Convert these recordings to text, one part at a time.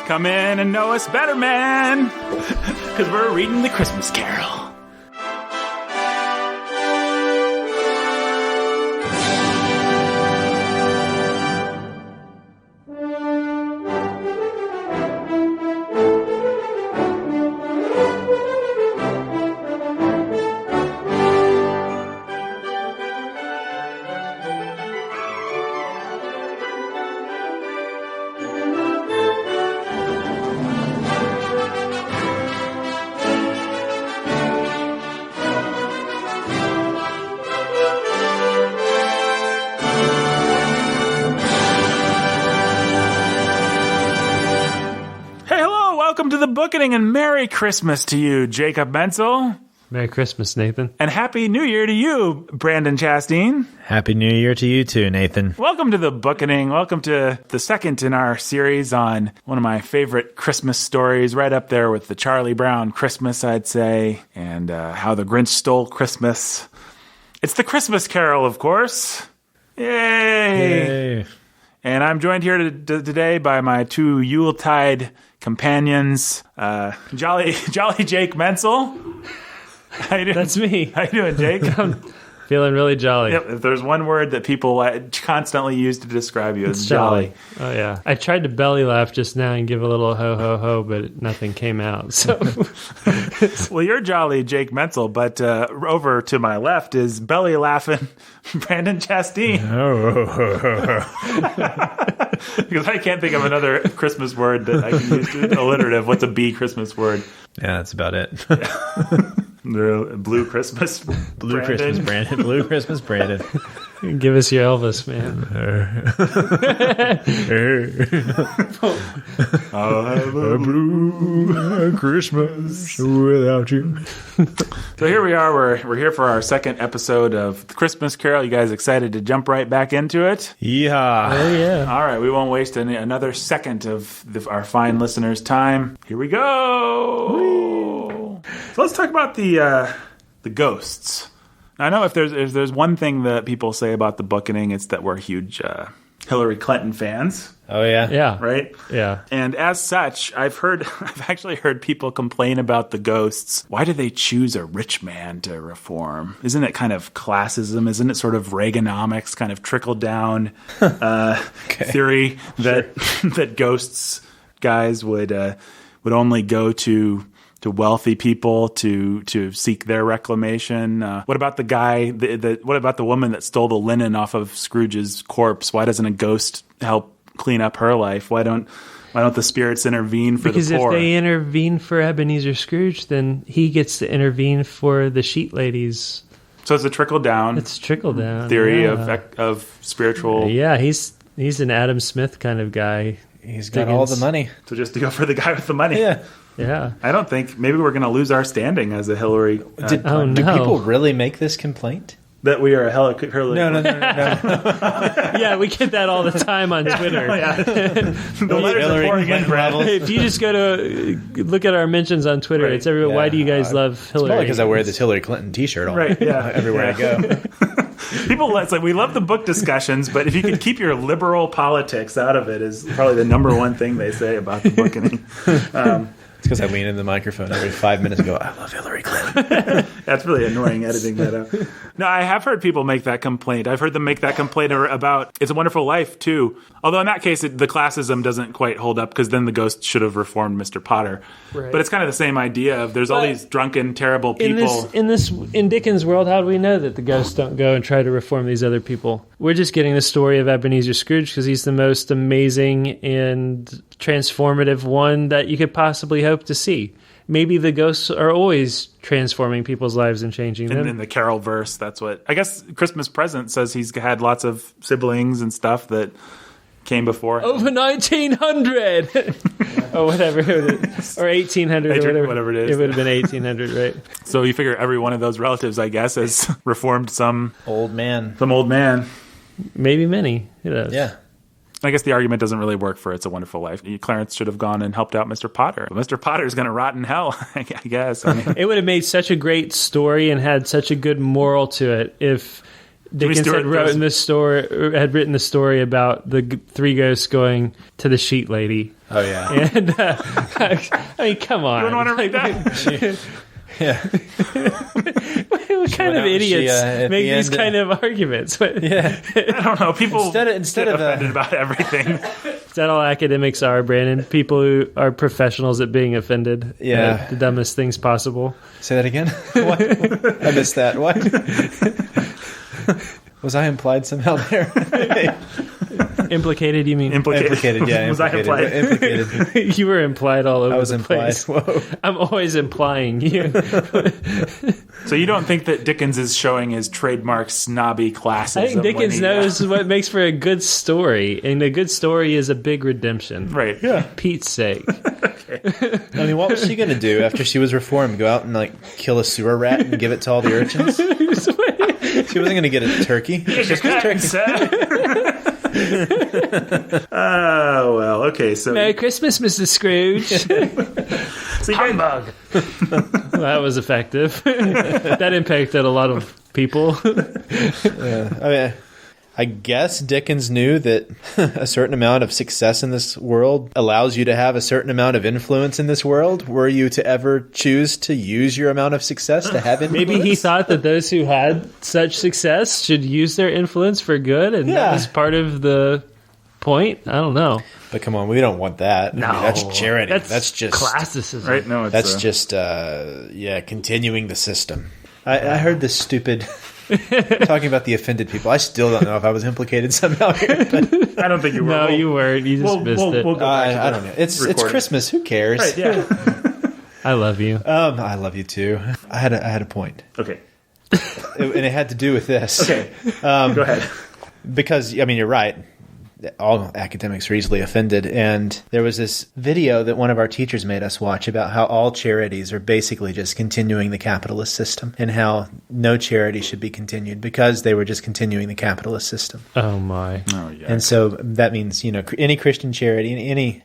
Come in and know us better, man, because we're reading the Christmas Carol. Welcome to the Bookening, and Merry Christmas to you, Jacob Menzel. Merry Christmas, Nathan. And Happy New Year to you, Brandon Chastain. Happy New Year to you too, Nathan. Welcome to the Bookening. Welcome to the second in our series on one of my favorite Christmas stories, right up there with the Charlie Brown Christmas, I'd say, and How the Grinch Stole Christmas. It's the Christmas Carol, of course. Yay! And I'm joined here today by my two Yuletide companions, Jolly Jake Menzel. How you doing? That's me. How you doing, Jake? I'm feeling really jolly. Yep. If there's one word that people constantly use to describe you, it's jolly. Oh yeah. I tried to belly laugh just now and give a little ho ho ho, but nothing came out. So, well, you're jolly, Jake Menzel, but over to my left is belly laughing Brandon Chastain. Because I can't think of another Christmas word that I can use to alliterative. What's a B Christmas word? Yeah, that's about it. Blue Christmas. Blue Christmas Brandon. Blue Christmas Brandon. Give us your Elvis, man. I'll have a blue Christmas without you. So here we are. We're here for our second episode of the Christmas Carol. You guys excited to jump right back into it? Yeah. Oh yeah. All right. We won't waste another second of our fine listeners' time. Here we go. So let's talk about the ghosts. Now, I know if there's one thing that people say about the Bookening, it's that we're huge Hillary Clinton fans. Oh yeah. Yeah. Right? Yeah. And as such, I've actually heard people complain about the ghosts. Why do they choose a rich man to reform? Isn't it kind of classism? Isn't it sort of Reaganomics, kind of trickle down theory that ghosts guys would only go to wealthy people to seek their reclamation? What about the guy? What about the woman that stole the linen off of Scrooge's corpse? Why doesn't a ghost help clean up her life? Why don't the spirits intervene for the poor? Because if they intervene for Ebenezer Scrooge, then he gets to intervene for the sheet ladies. So it's a trickle down. It's trickle down theory of spiritual. Yeah, he's an Adam Smith kind of guy. He's got all the money. So just to go for the guy with the money. Yeah. Yeah. I don't think maybe we're going to lose our standing as a Hillary. Do people really make this complaint? That we are a Hillary. No. Yeah, we get that all the time on Twitter. The letters are pouring in, Brad. If you just go to look at our mentions on Twitter, it's everywhere. Yeah. Why do you guys love Hillary? It's probably because I wear this Hillary Clinton T-shirt on everywhere I go. People, it's like, we love the book discussions, but if you could keep your liberal politics out of it is probably the number one thing they say about the Bookening. It's because I lean in the microphone every 5 minutes and go, I love Hillary Clinton. That's really annoying editing that out. No, I have heard people make that complaint. I've heard them make that complaint about It's a Wonderful Life, too. Although in that case, the classism doesn't quite hold up because then the ghost should have reformed Mr. Potter. Right. But it's kind of the same idea of there's all these drunken, terrible people. In Dickens' world, how do we know that the ghosts don't go and try to reform these other people? We're just getting the story of Ebenezer Scrooge because he's the most amazing and transformative one that you could possibly hope to see. Maybe the ghosts are always transforming people's lives and changing them. And in the Carol verse, that's what... I guess Christmas Present says he's had lots of siblings and stuff that came before him. Over 1900! Or whatever. Or 1800 or whatever it is. It would have been 1800, right? So you figure every one of those relatives, I guess, has reformed some... Old man. Some old man. Maybe many. Who knows? Yeah. I guess the argument doesn't really work for It's a Wonderful Life. Clarence should have gone and helped out Mr. Potter. But Mr. Potter's going to rot in hell, I guess. I mean, it would have made such a great story and had such a good moral to it if Dickens Stewart had written the story about the three ghosts going to the sheet lady. Oh yeah. And I mean, come on. You don't want to read that? Yeah. What kind of idiots make these kind of arguments? Yeah. I don't know. People Instead get of offended about everything. Is that all academics are, Brandon? People who are professionals at being offended at the dumbest things possible. Say that again? What? I missed that. What? Was I implied somehow there? Implicated, you mean? Implicated, yeah. Was I implied? Implicated. You were implied all over I was the implied. place. Whoa. I'm always implying you. So you don't think that Dickens is showing his trademark snobby classism? I think Dickens knows what makes for a good story, and a good story is a big redemption. Right. For Pete's sake. I mean, what was she going to do after she was reformed? Go out and, like, kill a sewer rat and give it to all the urchins? She wasn't going to get a turkey. Here's your turkey. Oh, well, okay. So Merry Christmas, Mr. Scrooge. so you Humbug. Well, that was effective. That impacted a lot of people. I mean, I guess Dickens knew that a certain amount of success in this world allows you to have a certain amount of influence in this world. Were you to ever choose to use your amount of success to have influence? Maybe he thought that those who had such success should use their influence for good, and that was part of the point. I don't know. But come on, we don't want that. No, I mean, that's charity. That's just classicism, right? No, it's that's just continuing the system. I heard this stupid talking about the offended people. I still don't know if I was implicated somehow here. But I don't think you were. No, you weren't. You just missed it. We'll go back to I don't know. It's Christmas. Who cares? Right, yeah. I love you. I love you too. I had a point. Okay. And it had to do with this. Okay. Go ahead. Because, I mean, you're right. All academics are easily offended. And there was this video that one of our teachers made us watch about how all charities are basically just continuing the capitalist system, and how no charity should be continued because they were just continuing the capitalist system. Oh, my. Oh, yeah. And so that means, any Christian charity,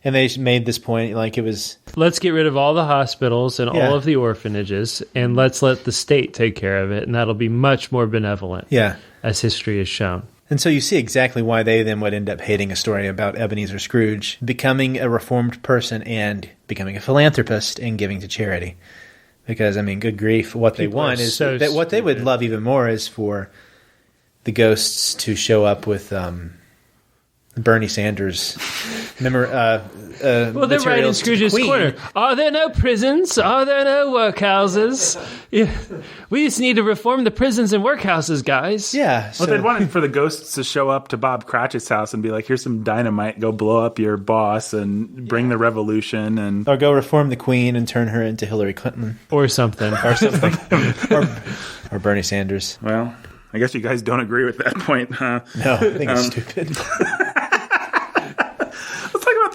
and they made this point, like it was... Let's get rid of all the hospitals and all of the orphanages, and let's let the state take care of it, and that'll be much more benevolent. Yeah. As history has shown. And so you see exactly why they then would end up hating a story about Ebenezer Scrooge becoming a reformed person and becoming a philanthropist and giving to charity. Because, I mean, good grief, what they want is that what they would love even more is for the ghosts to show up with Bernie Sanders well, they're right in Scrooge's corner. Are there no prisons? Are there no workhouses? Yeah. We just need to reform the prisons and workhouses, guys. Yeah. Well, they'd wanted for the ghosts to show up to Bob Cratchit's house and be like, here's some dynamite, go blow up your boss and bring the revolution. Or go reform the Queen and turn her into Hillary Clinton. Or something. Or Bernie Sanders. Well, I guess you guys don't agree with that point, huh? No, I think it's stupid. Let's talk about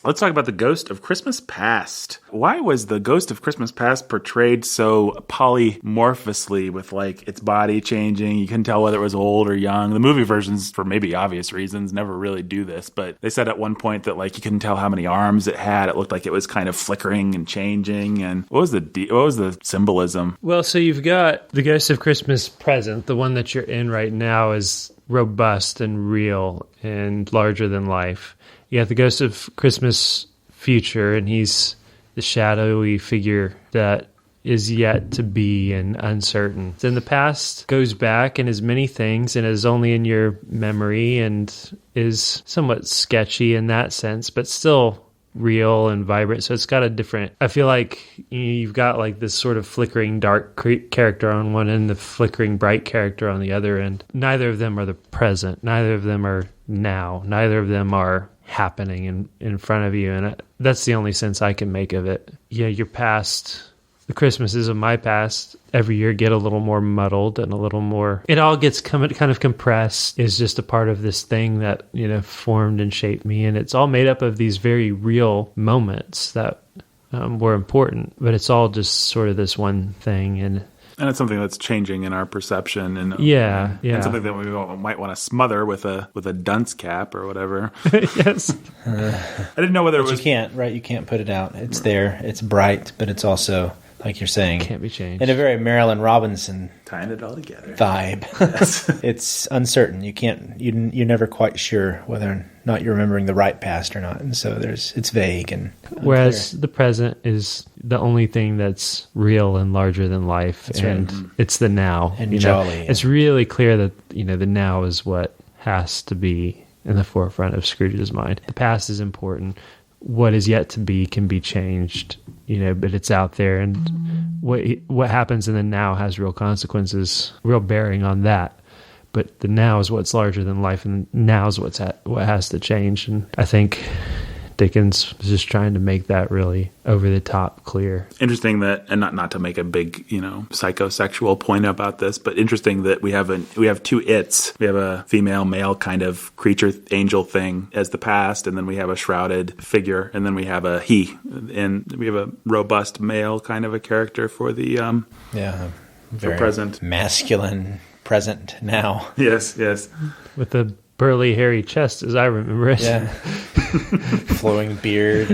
Let's talk about the Ghost of Christmas Past. Why was the Ghost of Christmas Past portrayed so polymorphously with, like, its body changing? You couldn't tell whether it was old or young. The movie versions, for maybe obvious reasons, never really do this. But they said at one point that, like, you couldn't tell how many arms it had. It looked like it was kind of flickering and changing. And what was the symbolism? Well, so you've got the Ghost of Christmas Present. The one that you're in right now is robust and real and larger than life. You got the Ghost of Christmas Future, and he's the shadowy figure that is yet to be and uncertain. Then the past goes back and is many things and is only in your memory and is somewhat sketchy in that sense, but still real and vibrant. So it's got a different... I feel like you've got like this sort of flickering dark character on one end, the flickering bright character on the other end. Neither of them are the present. Neither of them are now. Neither of them are happening in front of you, and that's the only sense I can make of it. Yeah, your past, the Christmases of my past, every year get a little more muddled and a little more... It all gets kind of compressed. Is just a part of this thing that, formed and shaped me, and it's all made up of these very real moments that were important, but it's all just sort of this one thing, and it's something that's changing in our perception, and and something that we might want to smother with a dunce cap or whatever. Yes, I didn't know whether it was. You can't, right? You can't put it out. It's there. It's bright, but it's also like you're saying. Can't be changed. In a very Marilyn Robinson Tying it all together. vibe. Yes. It's uncertain. You're never quite sure whether or not you're remembering the right past or not. And so it's vague and unclear. Whereas the present is the only thing that's real and larger than life. That's and right. it's the now. And jolly. It's really clear that, the now is what has to be in the forefront of Scrooge's mind. The past is important. What is yet to be can be changed, but it's out there. And what happens in the now has real consequences, real bearing on that. But the now is what's larger than life, and now is what has to change. And I think Dickens was just trying to make that really over the top clear. Interesting that, and not to make a big, psychosexual point about this, but interesting that we have two its. We have a female male kind of creature angel thing as the past, and then we have a shrouded figure, and then we have a he, and we have a robust male kind of a character for the very present, masculine present now. Yes. With the burly, hairy chest, as I remember it. Yeah. Flowing beard,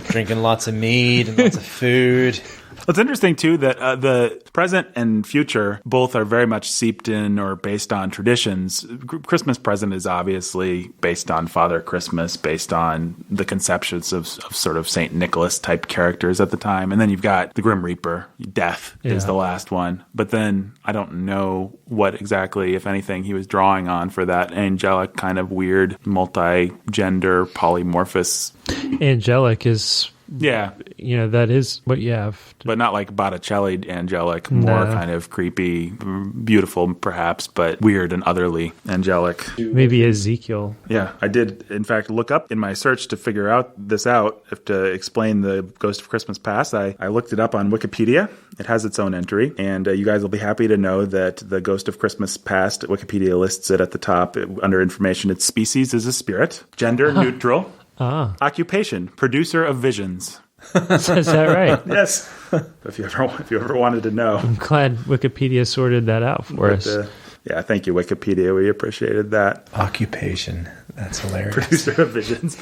drinking lots of mead and lots of food. It's interesting, too, that the present and future both are very much seeped in or based on traditions. Christmas present is obviously based on Father Christmas, based on the conceptions of sort of St. Nicholas-type characters at the time. And then you've got the Grim Reaper. Death is the last one. But then I don't know what exactly, if anything, he was drawing on for that angelic kind of weird, multi-gender, polymorphous. Angelic is... Yeah. That is what you have. But not like Botticelli angelic, more kind of creepy, beautiful perhaps, but weird and otherly angelic. Maybe Ezekiel. Yeah, I did, in fact, look up in my search to figure this out, to explain the Ghost of Christmas Past. I looked it up on Wikipedia. It has its own entry, and you guys will be happy to know that the Ghost of Christmas Past, Wikipedia lists it at the top under information. Its species is a spirit, gender neutral. Occupation, producer of visions. Is that right? Yes. If you ever wanted to know. I'm glad Wikipedia sorted that out for us. Yeah, thank you, Wikipedia. We appreciated that. Occupation. That's hilarious. Producer of visions.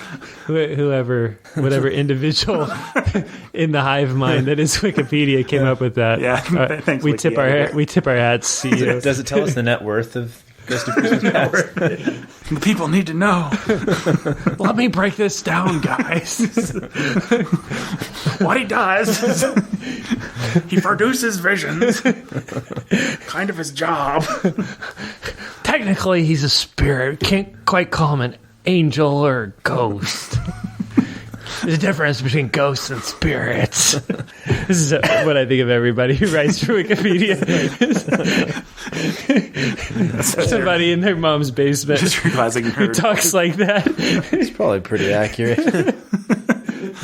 Whatever individual in the hive mind that is Wikipedia came up with that. Yeah, thanks. We tip our hats to you. Does it tell us the net worth of Ghost of Christmas Past? The people need to know. Let me break this down, guys. What he does, he produces visions. Kind of his job. Technically, he's a spirit. Can't quite call him an angel or a ghost. There's a difference between ghosts and spirits. This is what I think of everybody who writes for Wikipedia. Somebody in their mom's basement who talks like that. It's probably pretty accurate.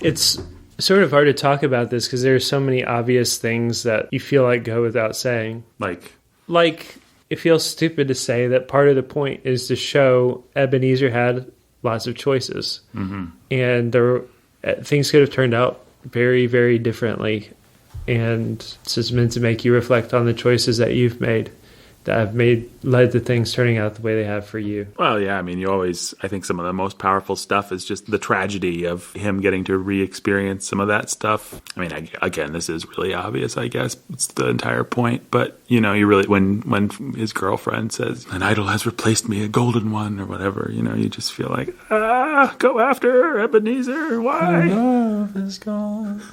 It's sort of hard to talk about this because there are so many obvious things that you feel like go without saying. Like it feels stupid to say that part of the point is to show Ebenezer had lots of choices. Mm-hmm. And things could have turned out very, very differently. And it's just meant to make you reflect on the choices that you've made that have led to things turning out the way they have for you. Well, yeah, I mean, I think some of the most powerful stuff is just the tragedy of him getting to re-experience some of that stuff. I mean, again, this is really obvious, I guess. It's the entire point. But, you really, when his girlfriend says, an idol has replaced me, a golden one, or whatever, you just feel like, go after her, Ebenezer, why? Love is gone.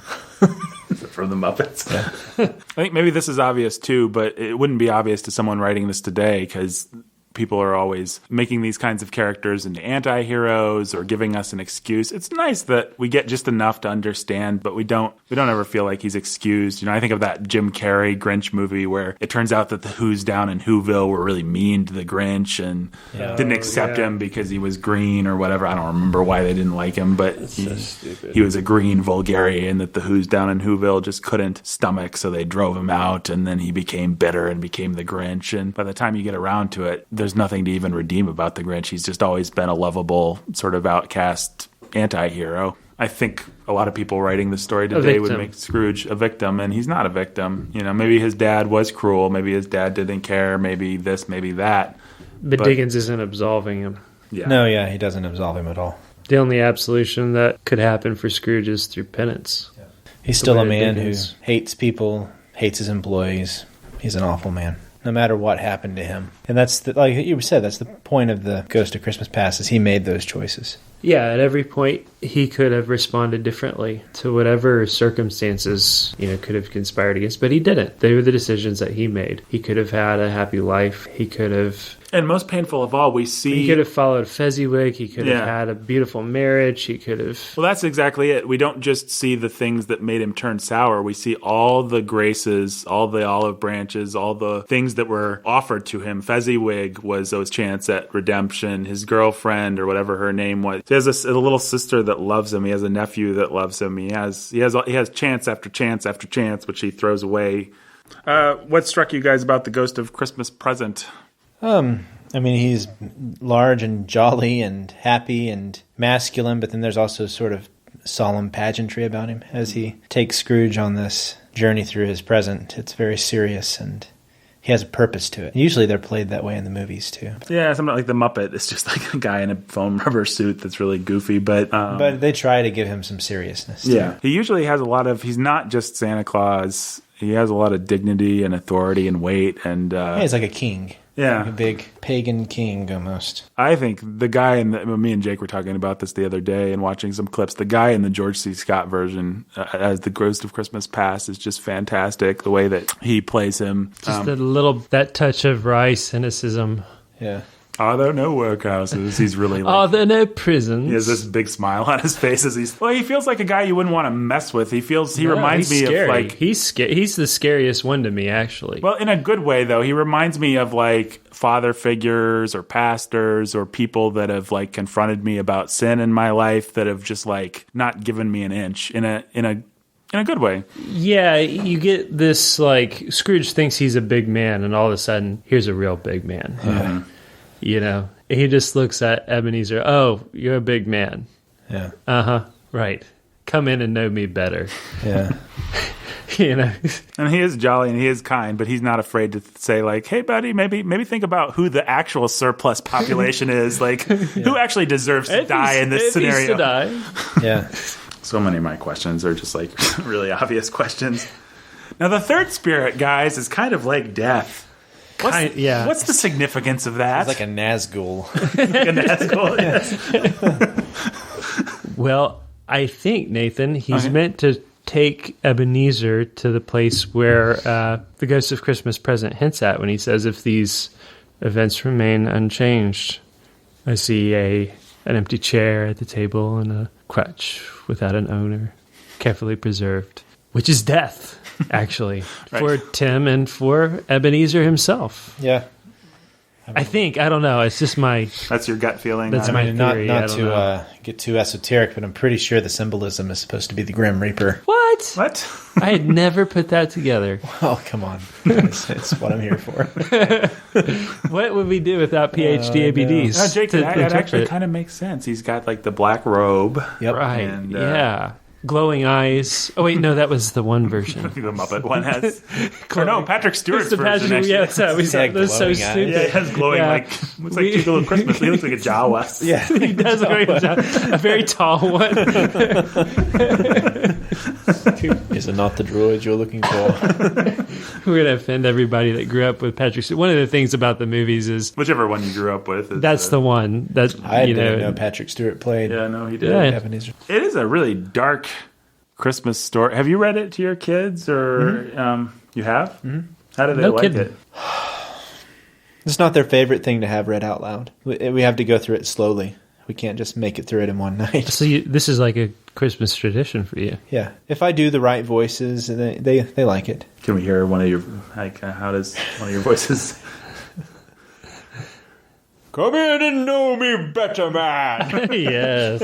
From the Muppets. Yeah. I think maybe this is obvious too, but it wouldn't be obvious to someone writing this today because people are always making these kinds of characters into anti-heroes or giving us an excuse. It's nice that we get just enough to understand, but we don't ever feel like he's excused. I think of that Jim Carrey Grinch movie where it turns out that the Who's down in Whoville were really mean to the Grinch and didn't accept him because he was green or whatever. I don't remember why they didn't like him, but he was a green vulgarian that the Who's down in Whoville just couldn't stomach, so they drove him out, and then he became bitter and became the Grinch. And by the time you get around to it, there's nothing to even redeem about the Grinch. He's just always been a lovable, sort of outcast anti-hero. I think a lot of people writing the story today would make Scrooge a victim, and he's not a victim. Maybe his dad was cruel. Maybe his dad didn't care. Maybe this, maybe that. But Dickens isn't absolving him. Yeah. No, he doesn't absolve him at all. The only absolution that could happen for Scrooge is through penance. He's still way a man it who is. hates people, hates his employees. He's an awful man, no matter what happened to him. And that's, like you said, that's the point of the Ghost of Christmas Past, is he made those choices. Yeah, at every point he could have responded differently to whatever circumstances, could have conspired against, but he didn't. They were the decisions that he made. He could have had a happy life. He could have... And most painful of all, we see... He could have followed Fezziwig. He could have had a beautiful marriage. He could have... Well, that's exactly it. We don't just see the things that made him turn sour. We see all the graces, all the olive branches, all the things that were offered to him. Fezziwig was his chance at redemption. His girlfriend, or whatever her name was. He has a little sister that loves him. He has a nephew that loves him. He has chance after chance after chance, which he throws away. What struck you guys about the Ghost of Christmas Present? He's large and jolly and happy and masculine, but then there's also sort of solemn pageantry about him as he takes Scrooge on this journey through his present. It's very serious, and he has a purpose to it. Usually they're played that way in the movies, too. Yeah, something like The Muppet. It's just like a guy in a foam rubber suit that's really goofy, but they try to give him some seriousness, too. Yeah. He usually has he's not just Santa Claus. He has a lot of dignity and authority and weight, and he's like a king. Yeah. Like a big pagan king, almost. I think the guy me and Jake were talking about this the other day and watching some clips. The guy in the George C. Scott version as the Ghost of Christmas Past is just fantastic. The way that he plays him. Just that touch of wry cynicism. Yeah. Are there no workhouses? He's really like... Are there no prisons? He has this big smile on his face as he feels like a guy you wouldn't want to mess with. He reminds me scary. of like... He's the scariest one to me, actually. Well, in a good way, though. He reminds me of like father figures or pastors or people that have like confronted me about sin in my life that have just like not given me an inch in a good way. Yeah, you get this like Scrooge thinks he's a big man, and all of a sudden, here's a real big man. Mm-hmm. He just looks at Ebenezer. Oh, you're a big man. Yeah. Right. Come in and know me better. Yeah. And he is jolly and he is kind, but he's not afraid to say like, "Hey, buddy, maybe think about who the actual surplus population is. Like, who actually deserves to die in this scenario." To die. Yeah. So many of my questions are just like really obvious questions. Now, the third spirit, guys, is kind of like death. What's the significance of that? It's like a Nazgul. Well, I think, Nathan, he's meant to take Ebenezer to the place where the Ghost of Christmas Present hints at when he says, if these events remain unchanged, I see an empty chair at the table and a crutch without an owner, carefully preserved, which is death. Actually, Right. for Tim and for Ebenezer himself. Yeah. I don't know. It's just my... That's your gut feeling? That's my theory. Not to get too esoteric, but I'm pretty sure the symbolism is supposed to be the Grim Reaper. What? I had never put that together. Oh, come on. It's what I'm here for. What would we do without PhD ABDs? No, Jake, that actually kind of makes sense. He's got like the black robe. Yep. Right, And, yeah. Glowing eyes. Oh, wait, no, that was the one version. The Muppet one has... Or no, Patrick Stewart's version, actually. Yeah, that's so glowing eyes. stupid. Yeah, it has glowing, looks like Chico Little Christmas. He looks like a Jawa. Yeah. He does look like a very tall one. Is it not the droid you're looking for? We're going to offend everybody that grew up with Patrick Stewart. One of the things about the movies is... Whichever one you grew up with. That's the one. That I didn't know Patrick Stewart played. Yeah, no, he did. Yeah. Ebenezer. It is a really dark Christmas story. Have you read it to your kids, or you have? Mm-hmm. How do they like kidding. it? It's not their favorite thing to have read out loud. We have to go through it slowly. We can't just make it through it in one night. So this is like a Christmas tradition for you. Yeah. If I do the right voices, they like it. Can we hear one of your, how does one of your voices... Come in and know me better, man. Yes.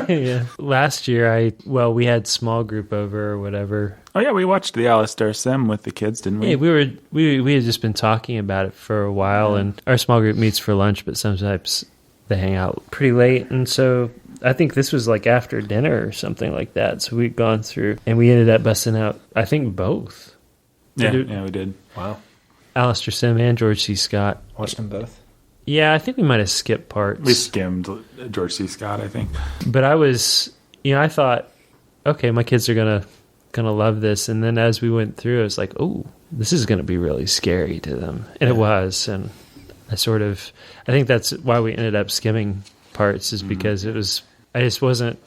Yeah. Last year, we had small group over or whatever. Oh yeah, we watched the Alistair Sim with the kids, didn't we? Yeah, we had just been talking about it for a while, and our small group meets for lunch, but sometimes they hang out pretty late, and so I think this was like after dinner or something like that. So we'd gone through, and we ended up busting out, I think, both. Yeah, we did. Wow. Alistair Sim and George C. Scott. Watched them both. Yeah, I think we might have skipped parts. We skimmed George C. Scott, I think. But I was, I thought, okay, my kids are going to going to love this. And then as we went through, it was like, oh, this is going to be really scary to them. And it was. And I think that's why we ended up skimming parts, is because I just wasn't.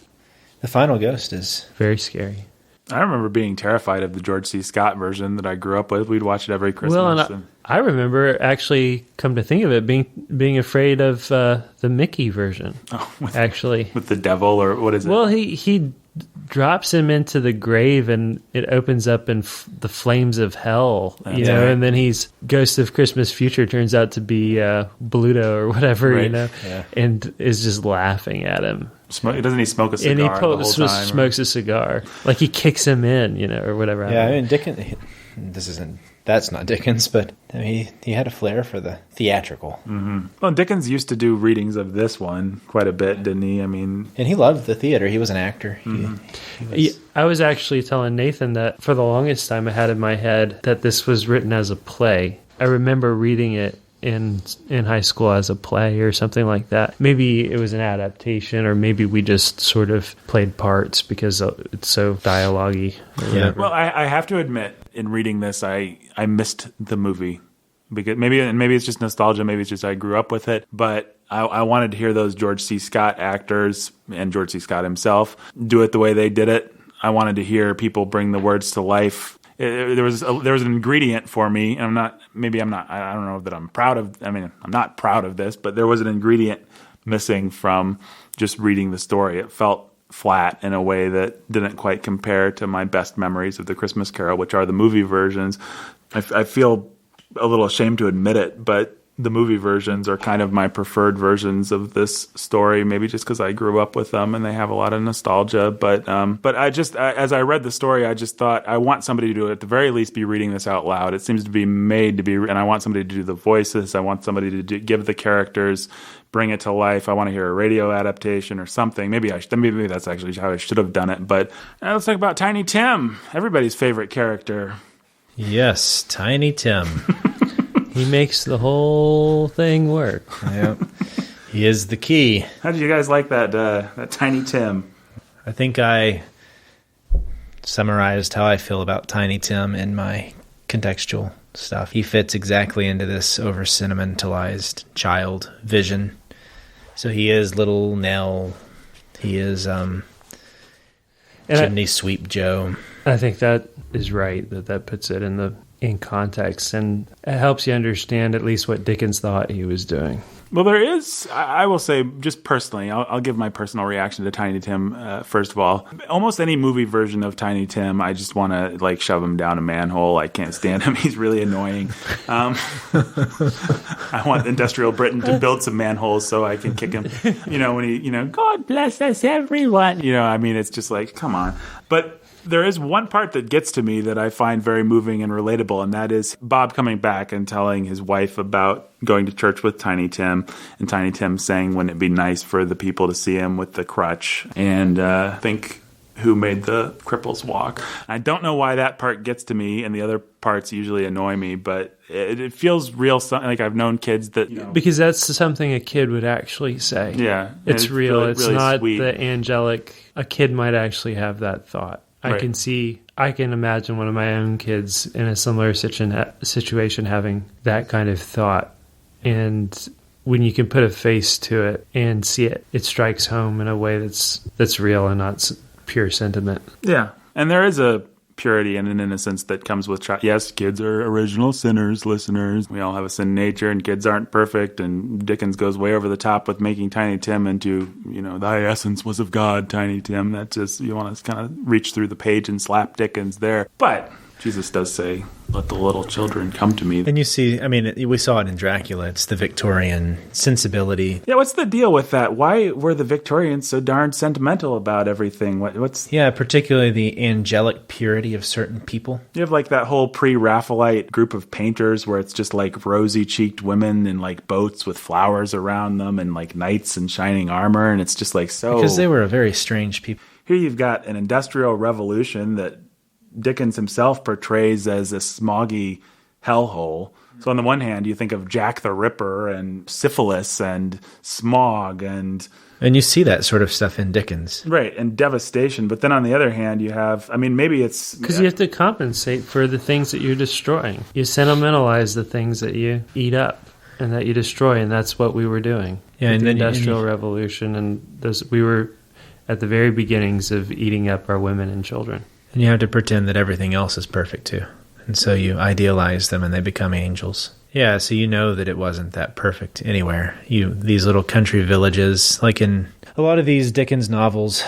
The final ghost is very scary. I remember being terrified of the George C. Scott version that I grew up with. We'd watch it every Christmas. Well, and I remember actually, come to think of it, being afraid of the Mickey version. Oh, with the devil, or what is it? Well, he drops him into the grave, and it opens up in the flames of hell, and then he's Ghost of Christmas Future turns out to be Bluto or whatever, and is just laughing at him. Doesn't he smoke a cigar? And he smokes a cigar, like he kicks him in, or whatever. Yeah, I mean, Dickens. That's not Dickens, but he had a flair for the theatrical. Mm-hmm. Well, Dickens used to do readings of this one quite a bit, didn't he? I mean, and he loved the theater. He was an actor. I was actually telling Nathan that for the longest time I had in my head that this was written as a play. I remember reading it in high school as a play or something like that. Maybe it was an adaptation, or maybe we just sort of played parts because it's so dialogue-y. Yeah. Well, I have to admit, in reading this, I missed the movie, because maybe it's just nostalgia, maybe it's just I grew up with it, but I wanted to hear those George C. Scott actors and George C. Scott himself do it the way they did it. I wanted to hear people bring the words to life. There was an ingredient for me, and I don't know that I'm proud of. I mean, I'm not proud of this, but there was an ingredient missing from just reading the story. It felt flat in a way that didn't quite compare to my best memories of the Christmas Carol, which are the movie versions. I feel a little ashamed to admit it, but the movie versions are kind of my preferred versions of this story, maybe just because I grew up with them and they have a lot of nostalgia. But as I read the story, I just thought, I want somebody to, at the very least, be reading this out loud. It seems to be made to be, and I want somebody to do the voices. I want somebody to give the characters, bring it to life. I want to hear a radio adaptation or something. Maybe that's actually how I should have done it. But let's talk about Tiny Tim, everybody's favorite character. Yes, Tiny Tim. He makes the whole thing work. Yep. He is the key. How did you guys like that Tiny Tim? I think I summarized how I feel about Tiny Tim in my contextual stuff. He fits exactly into this over-sentimentalized child vision. So he is Little Nell. He is Chimney Sweep Joe. I think that is right, that puts it in context, and it helps you understand at least what Dickens thought he was doing. Well, there is, I will say, just personally, I'll give my personal reaction to Tiny Tim first of all. Almost any movie version of Tiny Tim, I just want to shove him down a manhole. I can't stand him. He's really annoying. I want Industrial Britain to build some manholes so I can kick him. When he, God bless us, everyone. It's just like, come on. But there is one part that gets to me that I find very moving and relatable, and that is Bob coming back and telling his wife about going to church with Tiny Tim, and Tiny Tim saying, wouldn't it be nice for the people to see him with the crutch, and think who made the cripples walk. I don't know why that part gets to me, and the other parts usually annoy me, but it feels real, like I've known kids that... Because that's something a kid would actually say. Yeah. It's real. Really, it's really not sweet. the angelic... A kid might actually have that thought. Right. I can imagine one of my own kids in a similar situation having that kind of thought. And when you can put a face to it and see it, it strikes home in a way that's real and not pure sentiment. Yeah. And there is a purity and an innocence that comes with yes, kids are original sinners, listeners. We all have a sin nature, and kids aren't perfect, and Dickens goes way over the top with making Tiny Tim into, thy essence was of God, Tiny Tim. That's just, you want to kind of reach through the page and slap Dickens there. But Jesus does say, let the little children come to me. And you see, we saw it in Dracula. It's the Victorian sensibility. Yeah, what's the deal with that? Why were the Victorians so darn sentimental about everything? Yeah, particularly the angelic purity of certain people. You have that whole pre-Raphaelite group of painters where it's just rosy-cheeked women in boats with flowers around them and knights in shining armor, and it's just so... Because they were a very strange people. Here you've got an industrial revolution that Dickens himself portrays as a smoggy hellhole. So on the one hand, you think of Jack the Ripper and syphilis and smog and you see that sort of stuff in Dickens. Right, and devastation. But then on the other hand, you have, I mean, maybe it's... Because you have to compensate for the things that you're destroying. You sentimentalize the things that you eat up and that you destroy, and that's what we were doing. Yeah, and the then Industrial Revolution, and we were at the very beginnings of eating up our women and children. And you have to pretend that everything else is perfect, too. And so you idealize them, and they become angels. Yeah, so you know that it wasn't that perfect anywhere. These little country villages, like in a lot of these Dickens novels,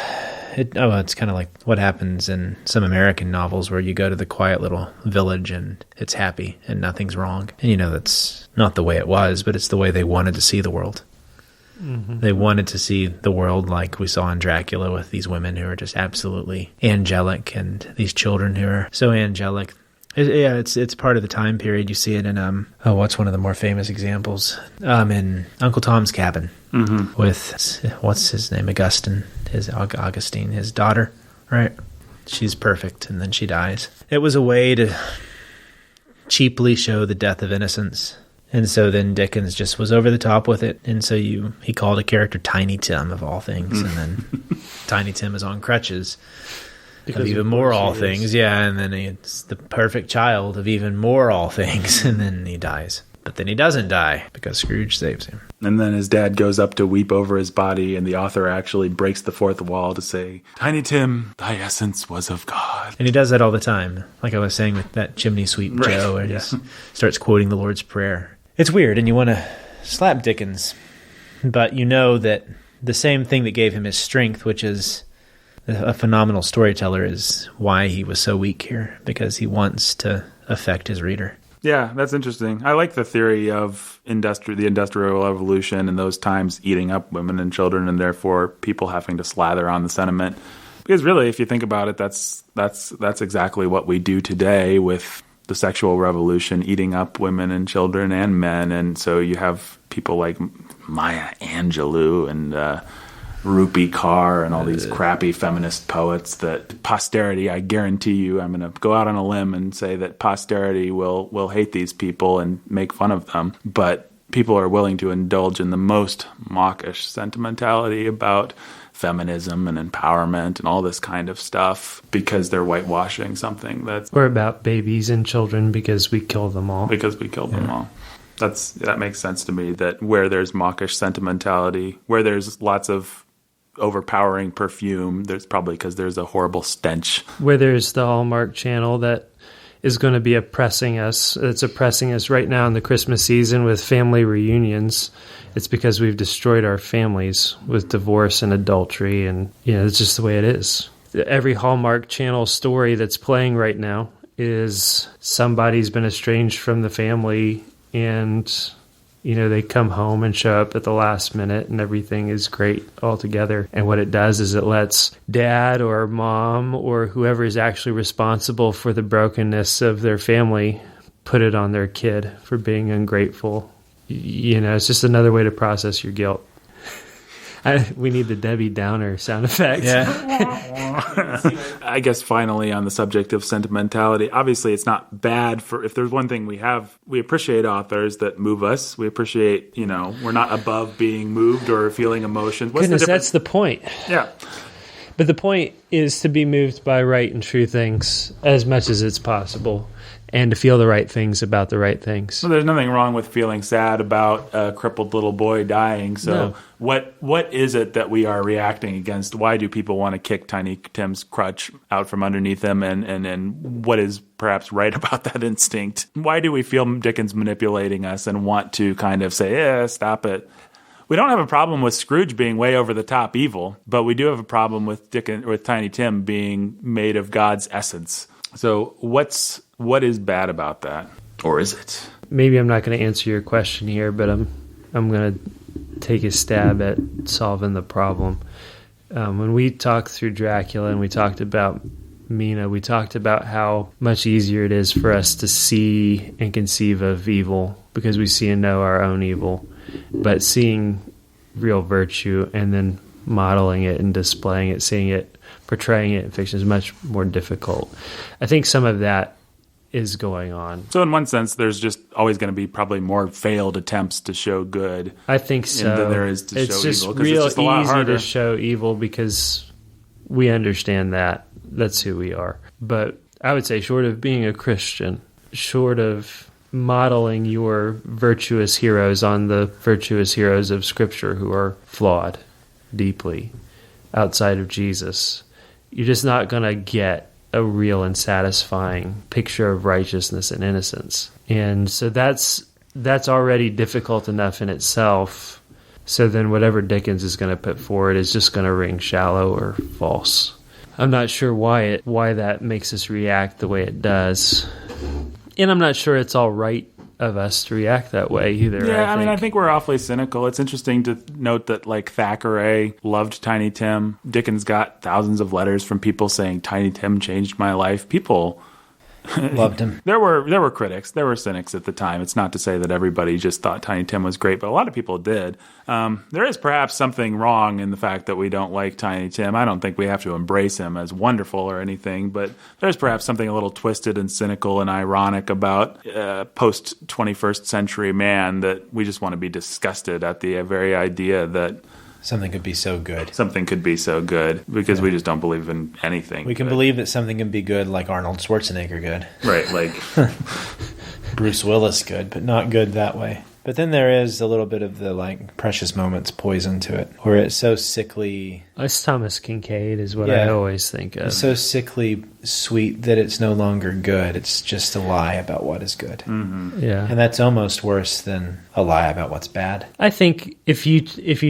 it's kind of like what happens in some American novels where you go to the quiet little village and it's happy and nothing's wrong. And you know that's not the way it was, but it's the way they wanted to see the world. Mm-hmm. They wanted to see the world like we saw in Dracula with these women who are just absolutely angelic and these children who are so angelic. It's part of the time period. You see it in what's one of the more famous examples? In Uncle Tom's Cabin with what's his name? Augustine, his daughter, right? She's perfect, and then she dies. It was a way to cheaply show the death of innocence, and so then Dickens just was over the top with it, and so he called a character Tiny Tim of all things, and then Tiny Tim is on crutches. Because of even more all things, and then it's the perfect child of even more all things, and then he dies. But then he doesn't die, because Scrooge saves him. And then his dad goes up to weep over his body, and the author actually breaks the fourth wall to say, "Tiny Tim, thy essence was of God." And he does that all the time, like I was saying with that Chimney Sweep Joe, where he starts quoting the Lord's Prayer. It's weird, and you want to slap Dickens, but you know that the same thing that gave him his strength, which is a phenomenal storyteller, is why he was so weak here, because he wants to affect his reader. Yeah, that's interesting. I like the theory of the Industrial Revolution and those times eating up women and children, and therefore people having to slather on the sentiment. Because really, if you think about it, that's exactly what we do today with the sexual revolution, eating up women and children and men. And so you have people like Maya Angelou and Rupi Kaur and all these crappy feminist poets that posterity, I guarantee you, I'm going to go out on a limb and say that posterity will hate these people and make fun of them. But people are willing to indulge in the most mawkish sentimentality about feminism and empowerment and all this kind of stuff because they're whitewashing something that's... Or about babies and children because we kill them all. Because we killed them all. That makes sense to me, that where there's mawkish sentimentality, where there's lots of overpowering perfume, there's probably because there's a horrible stench. Where there's the Hallmark Channel that is going to be oppressing us. It's oppressing us right now in the Christmas season with family reunions. It's because we've destroyed our families with divorce and adultery, and it's just the way it is. Every Hallmark Channel story that's playing right now is somebody's been estranged from the family, and they come home and show up at the last minute and everything is great altogether. And what it does is it lets dad or mom or whoever is actually responsible for the brokenness of their family put it on their kid for being ungrateful. It's just another way to process your guilt. We need the Debbie Downer sound effect. Yeah. I guess finally on the subject of sentimentality, obviously it's not bad if there's one thing we appreciate authors that move us. We appreciate, we're not above being moved or feeling emotions. That's the point. Yeah. But the point is to be moved by right and true things as much as it's possible, and to feel the right things about the right things. So there's nothing wrong with feeling sad about a crippled little boy dying. So what is it that we are reacting against? Why do people want to kick Tiny Tim's crutch out from underneath him? And what is perhaps right about that instinct? Why do we feel Dickens manipulating us and want to kind of say, stop it? We don't have a problem with Scrooge being way over the top evil, but we do have a problem with Tiny Tim being made of God's essence. So what is bad about that? Or is it? Maybe I'm not going to answer your question here, but I'm going to take a stab at solving the problem. When we talked through Dracula and we talked about Mina, we talked about how much easier it is for us to see and conceive of evil because we see and know our own evil. But seeing real virtue and then modeling it and displaying it, seeing it, portraying it in fiction is much more difficult. I think some of that is going on. So in one sense, there's just always going to be probably more failed attempts to show good. I think so. Than there is to it's show just evil. Real it's just a lot easy harder to show evil because we understand that. That's who we are. But I would say, short of being a Christian, short of modeling your virtuous heroes on the virtuous heroes of Scripture who are flawed deeply outside of Jesus, you're just not going to get a real and satisfying picture of righteousness and innocence. And so that's already difficult enough in itself. So then whatever Dickens is going to put forward is just going to ring shallow or false. I'm not sure why that makes us react the way it does. And I'm not sure it's all right of us to react that way either. Yeah, I think we're awfully cynical. It's interesting to note that, like, Thackeray loved Tiny Tim. Dickens got thousands of letters from people saying Tiny Tim changed my life. People loved him. There were critics. There were cynics at the time. It's not to say that everybody just thought Tiny Tim was great, but a lot of people did. There is perhaps something wrong in the fact that we don't like Tiny Tim. I don't think we have to embrace him as wonderful or anything, but there's perhaps something a little twisted and cynical and ironic about post-21st century man that we just want to be disgusted at the very idea that something could be so good. Something could be so good because we just don't believe in anything. We can believe that something can be good like Arnold Schwarzenegger good. Right, like Bruce Willis good, but not good that way. But then there is a little bit of the, like, Precious Moments poison to it, where it's so sickly. It's Thomas Kincaid is what I always think of. It's so sickly sweet that it's no longer good. It's just a lie about what is good. Mm-hmm. Yeah. And that's almost worse than a lie about what's bad. I think if you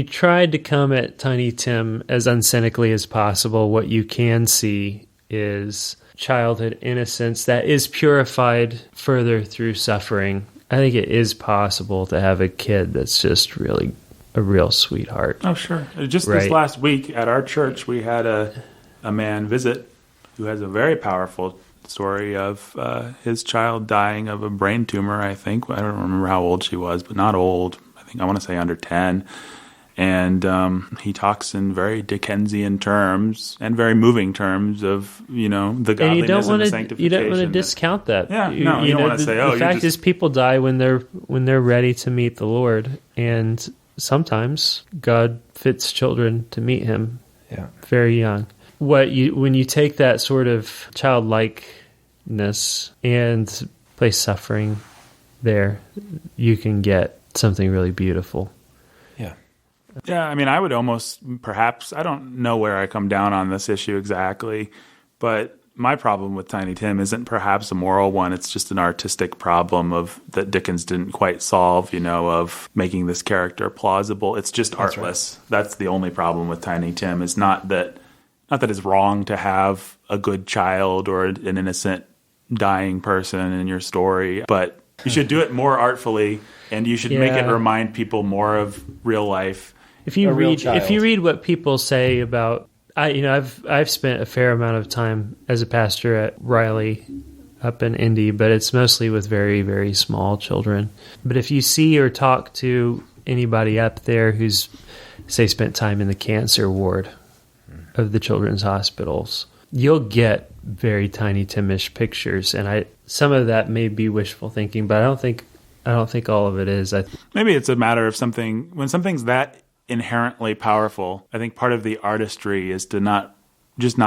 tried to come at Tiny Tim as uncynically as possible, what you can see is childhood innocence that is purified further through suffering. I think it is possible to have a kid that's just really a real sweetheart. Oh, sure. Just this last week at our church, we had a man visit who has a very powerful story of his child dying of a brain tumor, I think. I don't remember how old she was, but not old. I want to say under 10. And he talks in very Dickensian terms and very moving terms of, the godliness and the sanctification. You don't want to discount that. Yeah, you don't want to say, the fact is people die when they're ready to meet the Lord. And sometimes God fits children to meet him very young. When you take that sort of childlikeness and place suffering there, you can get something really beautiful. Yeah, I would almost, perhaps, I don't know where I come down on this issue exactly, but my problem with Tiny Tim isn't perhaps a moral one. It's just an artistic problem that Dickens didn't quite solve, of making this character plausible. It's just artless. Right. That's the only problem with Tiny Tim. Is not that it's wrong to have a good child or an innocent dying person in your story, but you should do it more artfully, and you should make it remind people more of real life. If you read what people say about, I've spent a fair amount of time as a pastor at Riley up in Indy, but it's mostly with very, very small children. But if you see or talk to anybody up there who's, say, spent time in the cancer ward of the children's hospitals, you'll get very Tiny Timish pictures, and some of that may be wishful thinking, but I don't think all of it is. Maybe it's a matter of when something's that inherently powerful. I think part of the artistry is to not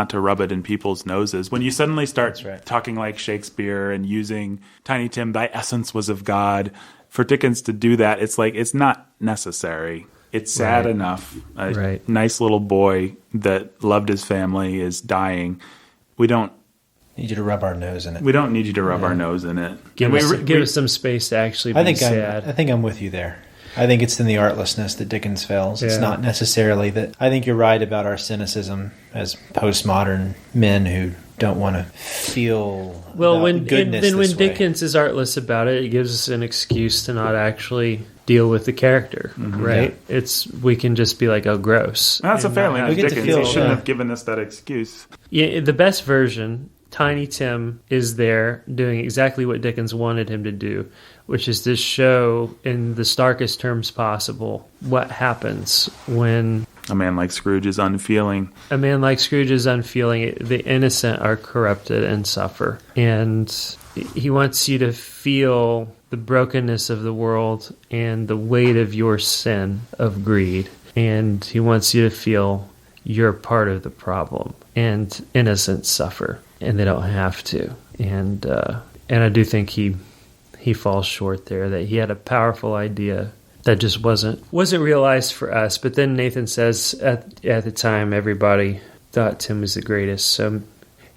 to rub it in people's noses. When you suddenly start talking like Shakespeare and using Tiny Tim, thy essence was of God, for Dickens to do that, it's like it's not necessary. It's sad enough. A nice little boy that loved his family is dying. We don't need you to rub our nose in it. We don't need you to rub our nose in it. Give us some space to actually be sad. I think I'm with you there. I think it's in the artlessness that Dickens fails. It's not necessarily that. I think you're right about our cynicism as postmodern men who don't want to feel when goodness when Dickens is artless about it, it gives us an excuse to not actually deal with the character, right? Yeah. We can just be like, oh, gross. That's a failing of Dickens. He shouldn't have given us that excuse. Yeah, the best version, Tiny Tim is there doing exactly what Dickens wanted him to do, which is to show in the starkest terms possible what happens when a man like Scrooge is unfeeling. A man like Scrooge is unfeeling. The innocent are corrupted and suffer. And He wants you to feel the brokenness of the world and the weight of your sin of greed. And he wants you to feel you're part of the problem and innocents suffer and they don't have to. And I do think he falls short there, that he had a powerful idea that just wasn't realized for us. But then Nathan says at the time everybody thought Tim was the greatest. So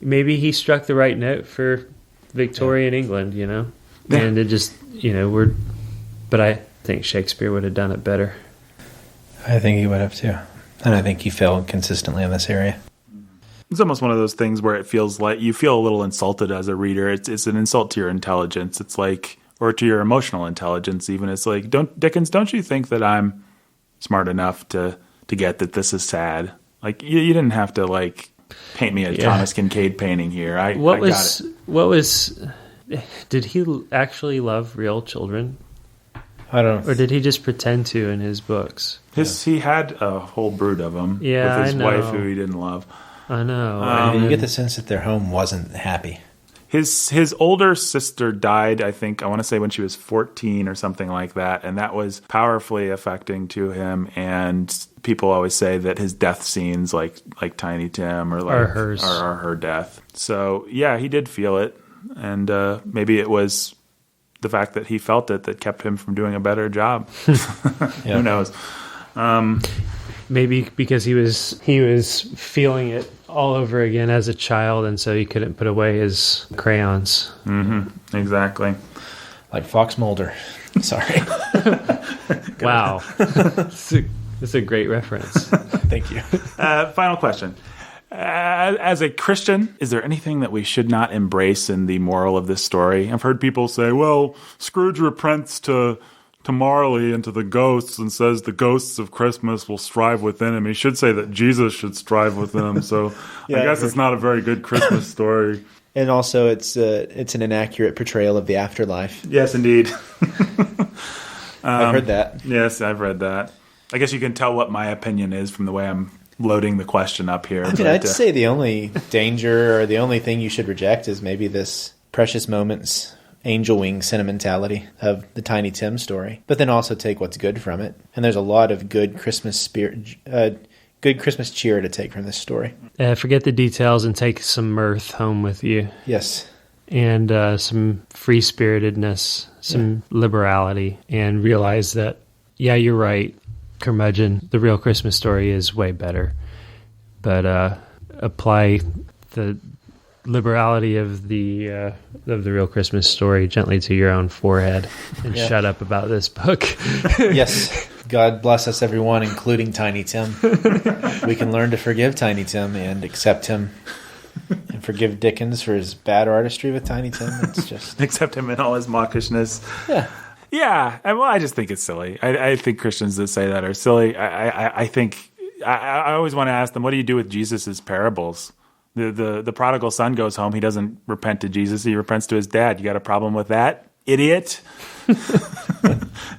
maybe he struck the right note for Victorian England, you know? Yeah. And it just, you know, but I think Shakespeare would have done it better. I think he would have too. And I think he failed consistently in this area. It's almost one of those things where it feels like you feel a little insulted as a reader. It's an insult to your intelligence. It's like, or to your emotional intelligence even. It's like, Dickens, don't you think that I'm smart enough to get that this is sad? Like, you didn't have to, like, paint me a Thomas Kincaid painting here. I got it. Did he actually love real children? I don't know. Or did he just pretend to in his books? He had a whole brood of them with his wife who he didn't love. I know. You get the sense that their home wasn't happy. His older sister died, I think, I want to say when she was 14 or something like that, and that was powerfully affecting to him. And people always say that his death scenes, like Tiny Tim, are her death. So yeah, he did feel it, and maybe it was the fact that he felt it that kept him from doing a better job. Who knows? Maybe because he was feeling it all over again as a child, and so he couldn't put away his crayons. Mm-hmm. Exactly. Like Fox Mulder. Sorry. Wow. That's a great reference. Thank you. Final question. As a Christian, is there anything that we should not embrace in the moral of this story? I've heard people say, well, Scrooge repents to Marley and to the ghosts and says the ghosts of Christmas will strive within him. He should say that Jesus should strive within him. So I guess it's not a very good Christmas story. And also it's an inaccurate portrayal of the afterlife. Yes, indeed. I've heard that. Yes, I've read that. I guess you can tell what my opinion is from the way I'm loading the question up here. I mean, I'd say the only danger or the only thing you should reject is maybe this precious moments angel wing sentimentality of the Tiny Tim story, but then also take what's good from it. And there's a lot of good Christmas spirit, good Christmas cheer to take from this story. Forget the details and take some mirth home with you. Yes. And some free-spiritedness, some liberality, and realize that, yeah, you're right, curmudgeon, the real Christmas story is way better. But apply the liberality of the real Christmas story gently to your own forehead and shut up about this book. Yes. God bless us, everyone, including Tiny Tim. We can learn to forgive Tiny Tim and accept him and forgive Dickens for his bad artistry with Tiny Tim. It's just accept him in all his mawkishness. Yeah. Yeah. Well, I just think it's silly. I think Christians that say that are silly. I think I always want to ask them, what do you do with Jesus's parables? The prodigal son goes home. He doesn't repent to Jesus. He repents to his dad. You got a problem with that, idiot?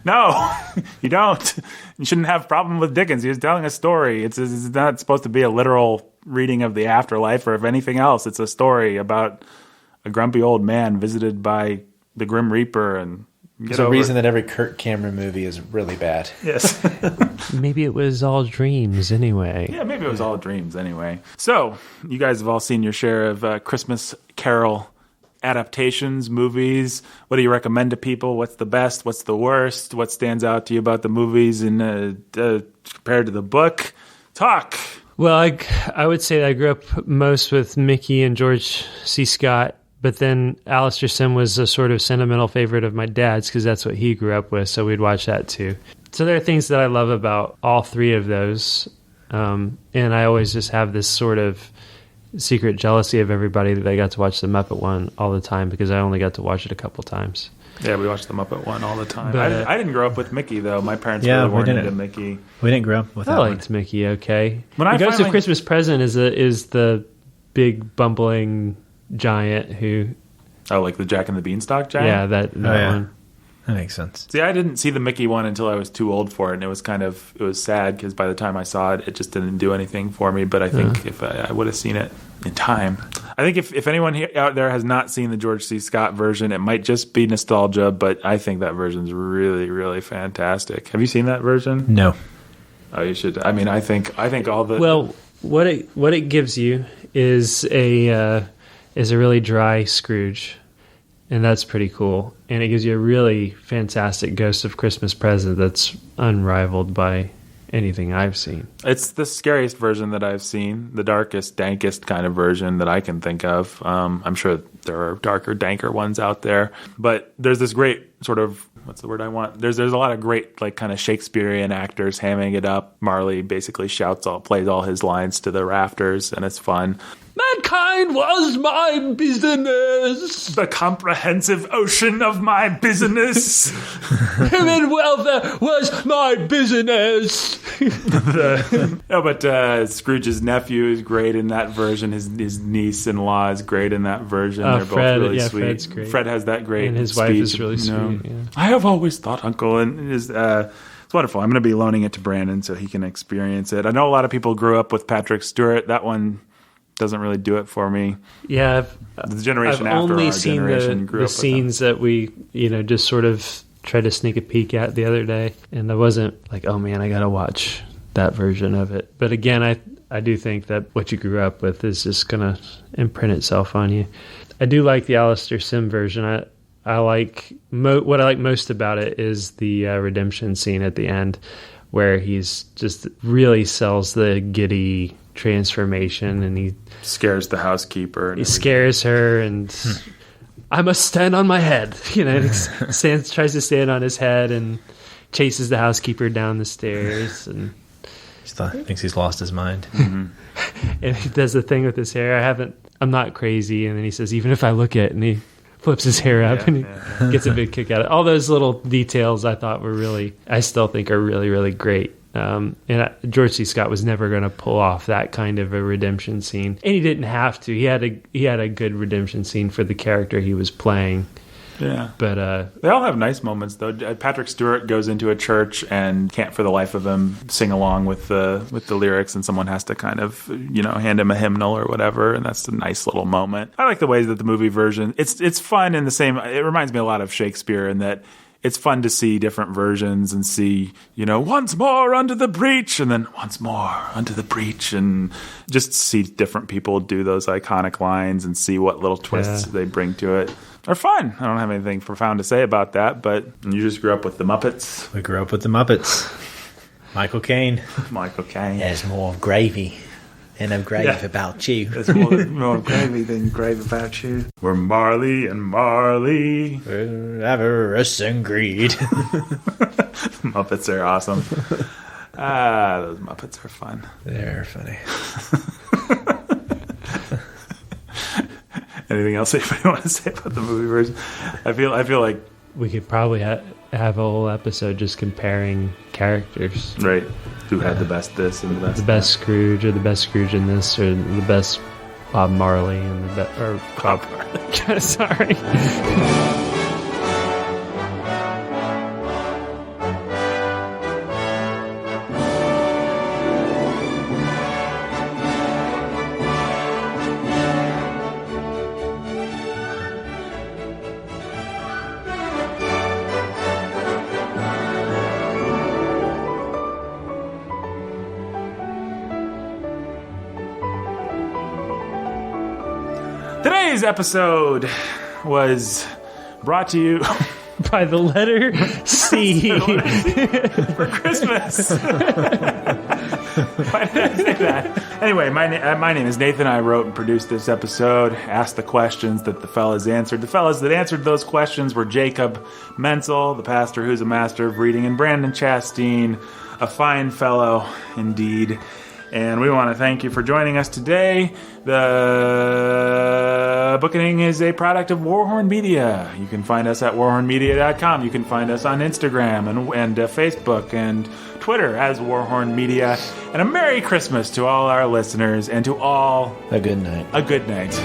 No, you don't. You shouldn't have a problem with Dickens. He was telling a story. It's not supposed to be a literal reading of the afterlife or of anything else. It's a story about a grumpy old man visited by the Grim Reaper. And there's a reason that every Kirk Cameron movie is really bad. Yes. Maybe it was all dreams anyway. Yeah, maybe it was all dreams anyway. So, you guys have all seen your share of Christmas Carol adaptations, movies. What do you recommend to people? What's the best? What's the worst? What stands out to you about the movies compared to the book? Talk. Well, I would say that I grew up most with Mickey and George C. Scott, but then Alistair Sim was a sort of sentimental favorite of my dad's because that's what he grew up with, so we'd watch that too. So there are things that I love about all three of those, and I always just have this sort of secret jealousy of everybody that they got to watch the Muppet one all the time because I only got to watch it a couple times. Yeah, we watched the Muppet one all the time. But, I didn't grow up with Mickey, though. My parents really weren't into Mickey. We didn't grow up with that I liked one. Mickey, okay. The Ghost of Christmas Present is the big bumbling giant who... Oh, like the Jack and the Beanstalk giant? Yeah, that one. That makes sense. See, I didn't see the Mickey one until I was too old for it, and it was sad because by the time I saw it, it just didn't do anything for me. But I think if I would have seen it in time, I think if anyone out there has not seen the George C. Scott version, it might just be nostalgia, but I think that version's really, really fantastic. Have you seen that version? No. Oh, you should. I mean, I think all the what it gives you is a really dry Scrooge, and that's pretty cool. And it gives you a really fantastic Ghost of Christmas Present that's unrivaled by anything I've seen. It's the scariest version that I've seen, the darkest, dankest kind of version that I can think of. I'm sure there are darker, danker ones out there, but there's this great sort of, what's the word I want? There's a lot of great, like, kind of Shakespearean actors hamming it up. Marley basically plays all his lines to the rafters, and it's fun. Mankind was my business. The comprehensive ocean of my business. Human welfare was my business. But Scrooge's nephew is great in that version. His niece-in-law is great in that version. They're Fred, both really sweet. Fred's great. Fred has that great and his speech, wife is really sweet. Yeah. I have always thought, Uncle, and it's wonderful. I'm going to be loaning it to Brandon so he can experience it. I know a lot of people grew up with Patrick Stewart. That one doesn't really do it for me. Yeah, the generation I've after only our seen generation grew the up scenes that we, just sort of tried to sneak a peek at the other day, and I wasn't like, oh man, I got to watch that version of it. But again, I do think that what you grew up with is just going to imprint itself on you. I do like the Alistair Sim version. I like what I like most about it is the redemption scene at the end, where he's just really sells the giddy transformation, and he scares the housekeeper. And he scares her, and I must stand on my head. And he tries to stand on his head and chases the housekeeper down the stairs, and thinks he's lost his mind. Mm-hmm. And he does the thing with his hair. I'm not crazy. And then he says, even if I look at it, and he flips his hair up and he gets a big kick out of it. All those little details I thought I still think are really, really great. George C. Scott was never going to pull off that kind of a redemption scene, and he didn't have to. He had a good redemption scene for the character he was playing. Yeah, but they all have nice moments though. Patrick Stewart goes into a church and can't for the life of him sing along with the lyrics, and someone has to kind of hand him a hymnal or whatever, and that's a nice little moment. I like the ways that the movie version it's fun in the same. It reminds me a lot of Shakespeare in that it's fun to see different versions and see, once more under the breach, and then once more under the breach, and just see different people do those iconic lines and see what little twists they bring to it. They're fun. I don't have anything profound to say about that, but you just grew up with the Muppets. We grew up with the Muppets. Michael Caine. There's more gravy than a grave about you. There's more gravy than grave about you. We're Marley and Marley. We're avarice and greed. Muppets are awesome. Those Muppets are fun. They're funny. Anything else anybody want to say about the movie version? I feel like we could probably have a whole episode just comparing characters. Right. Who had the best this and the best the best Scrooge, or the best Scrooge in this, or the best Bob Marley and the best Bob Marley. Sorry. Today's episode was brought to you by the letter C for Christmas. Why did I say that? Anyway, my name is Nathan. I wrote and produced this episode, asked the questions that the fellas answered. The fellas that answered those questions were Jacob Menzel, the pastor who's a master of reading, and Brandon Chasteen, a fine fellow indeed. And we want to thank you for joining us today. The Bookening is a product of Warhorn Media. You can find us at warhornmedia.com. You can find us on Instagram and Facebook and Twitter as Warhorn Media. And a Merry Christmas to all our listeners and to all a good night. A good night.